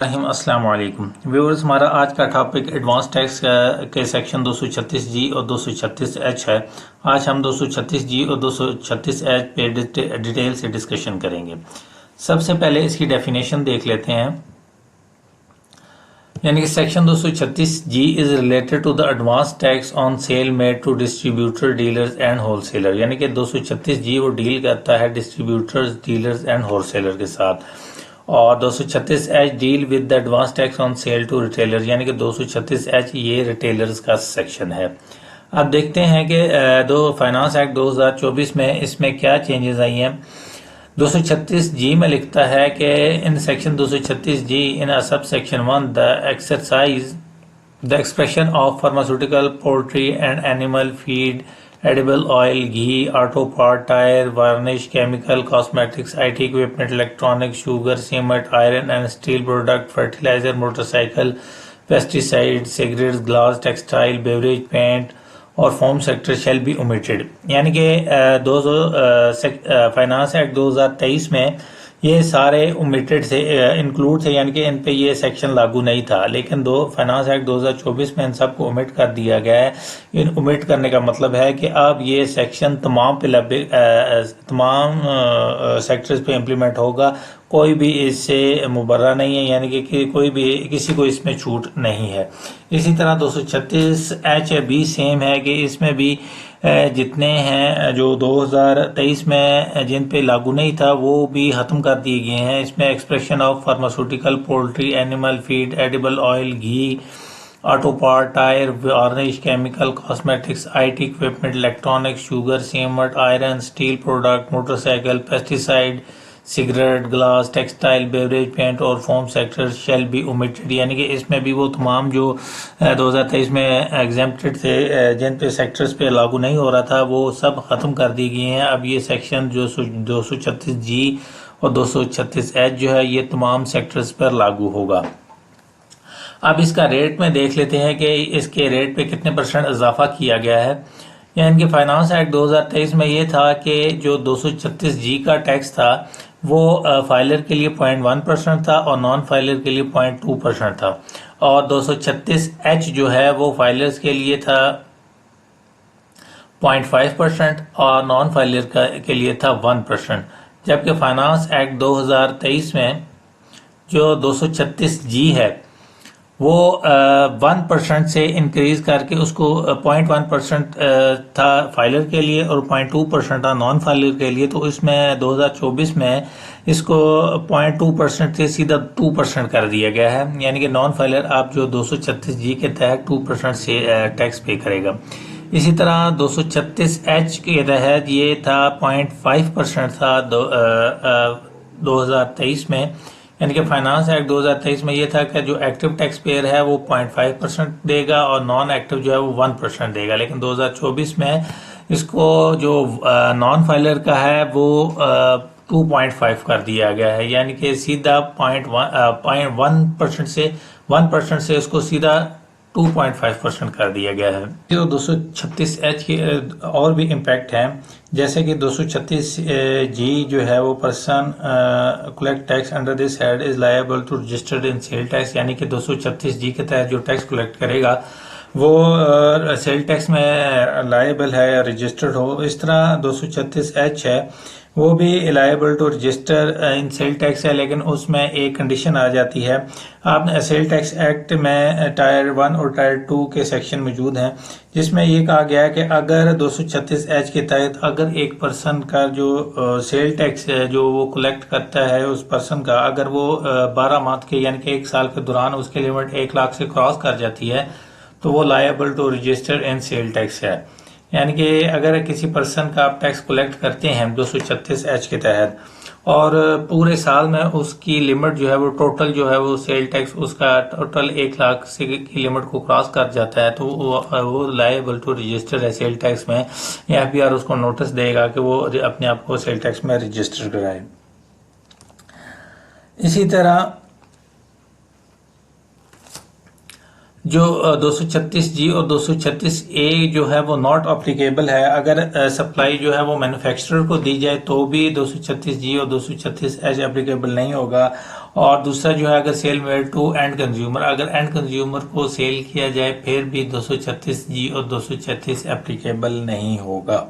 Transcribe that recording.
अस्सलाम वालेकुम व्यूअर्स, हमारा आज का टॉपिक एडवांस टैक्स के सेक्शन 236 जी और 236 एच है। आज हम 236 जी और 236 एच पे डिटेल से डिस्कशन करेंगे। सबसे पहले इसकी डेफिनेशन देख लेते हैं। यानी कि section 236 G is related to the advance tax on sale made to distributor, dealers and wholesaler. यानी कि 236 जी वो डील करता है डिस्ट्रीब्यूटर्स, डीलर्स एंड होलसेलर के साथ। और 236 H deal with the advance tax on sale to retailer, यानी कि 236 एच ये रिटेलर्स का सेक्शन है। अब देखते हैं कि फाइनेंस एक्ट 2024 में इसमें क्या चेंजेस आई हैं। 236 जी में लिखता है कि in section 236 G in sub section 1 the expression of pharmaceutical, poultry and animal feed, edible oil, ghee, auto part, tire, varnish, chemical, cosmetics, IT equipment, electronics, sugar, cement, iron and steel product, fertilizer, motorcycle, pesticides, cigarettes, glass, textile, beverage, paint और form sector shall be omitted. यानी कि finance act 2023 में ये सारे omitted से include थे, यानी कि इन पे ये सेक्शन लागू नहीं था। लेकिन फाइनेंस एक्ट 2024 में इन सबको ओमिट कर दिया गया है। इन ओमिट करने का मतलब है कि अब ये सेक्शन तमाम सेक्टर्स पे इम्प्लीमेंट होगा। कोई भी इससे मुबर्रा नहीं है, यानी कि कोई भी किसी को इसमें छूट नहीं है। इसी तरह 236 एच भी सेम है कि इसमें भी जितने हैं जो 2023 में जिन पे लागू नहीं था वो भी ख़त्म कर दिए गए हैं। इसमें expression of pharmaceutical, poultry, animal feed, edible oil, ghee, auto part, tyre, varnish, chemical, cosmetics, IT equipment, electronics, sugar, cement, iron, steel product, motorcycle, pesticide, cigarette, glass, textile, beverage, paint और foam sector shall be omitted. यानी कि इसमें भी वो तमाम जो 2023 में exempted थे, जिन पे सेक्टर्स पे लागू नहीं हो रहा था, वो सब ख़त्म कर दिए गए हैं। अब ये सेक्शन जो 236 जी और 236 एच जो है ये तमाम सेक्टर्स पर लागू होगा। अब इसका रेट में देख लेते हैं कि इसके रेट पे कितने % इजाफा किया गया है। यानी कि फाइनेंस एक्ट 2023 में ये था कि जो 236 जी का टैक्स था वो फाइलर के लिए 0.1% था और नॉन फाइलर के लिए 0.2% था। और 236 एच जो है वो फाइलर्स के लिए था 0.5% और नॉन फाइलर के लिए था 1%। जबकि फाइनेंस एक्ट 2023 में जो 236 जी है वो 1% से इंक्रीज करके उसको 0.1% था फाइलर के लिए और 0.2% था नॉन फाइलर के लिए। तो इसमें 2024 में इसको 0.2% से सीधा 2% कर दिया गया है। यानी कि नॉन फाइलर आप जो 236 जी के तहत 2% से टैक्स पे करेगा। इसी तरह 236 एच के तहत ये था 0.5% था 2023 में। यानी कि फाइनेंस एक्ट 2023 में ये था कि जो एक्टिव टैक्स पेयर है वो 0.5% देगा और नॉन एक्टिव जो है वो 1% देगा। लेकिन 2024 में इसको जो नॉन फाइलर का है वो 2.5 कर दिया गया है। यानी कि सीधा 1% से इसको सीधा 2.5% कर दिया गया है। जो 236 एच के और भी इम्पैक्ट हैं, जैसे कि 236 जी जो है वो person collect tax under this head is liable to registered in sale tax. यानी कि 236 जी के तहत जो टैक्स कलेक्ट करेगा वो सेल टैक्स में लायबल है, रजिस्टर्ड हो। इस तरह 236 एच है वो भी liable to register in sale tax है, लेकिन उसमें एक कंडीशन आ जाती है। आपने सेल टैक्स एक्ट में टायर 1 और टायर 2 के सेक्शन मौजूद हैं, जिसमें ये कहा गया है कि अगर 236 एच के तहत अगर एक पर्सन का जो सेल टैक्स जो वो कलेक्ट करता है उस पर्सन का, अगर वो 12 माह के यानी कि 1 साल के दौरान उसकी लिमिट 1 लाख से क्रॉस कर जाती है तो वो liable to register in sale tax है। यानी कि अगर किसी पर्सन का आप टैक्स कलेक्ट करते हैं 236 एच के तहत और पूरे साल में उसकी लिमिट जो है वो टोटल जो है वो सेल टैक्स उसका टोटल 1 लाख से की लिमिट को क्रॉस कर जाता है तो वो लायबल टू रजिस्टर है सेल टैक्स में। FBR उसको नोटिस देगा कि वो अपने आप को सेल टैक्स में रजिस्टर कराए। इसी तरह जो 236 जी और 236 ए जो है वो नॉट अप्लीकेबल है। अगर सप्लाई जो है वो मैन्युफैक्चरर को दी जाए तो भी 236 जी और 236 एच एप्लीकेबल नहीं होगा। और दूसरा जो है अगर sale made to end consumer, अगर एंड कंज्यूमर को सेल किया जाए फिर भी 236 जी और 236 एप्लीकेबल नहीं होगा।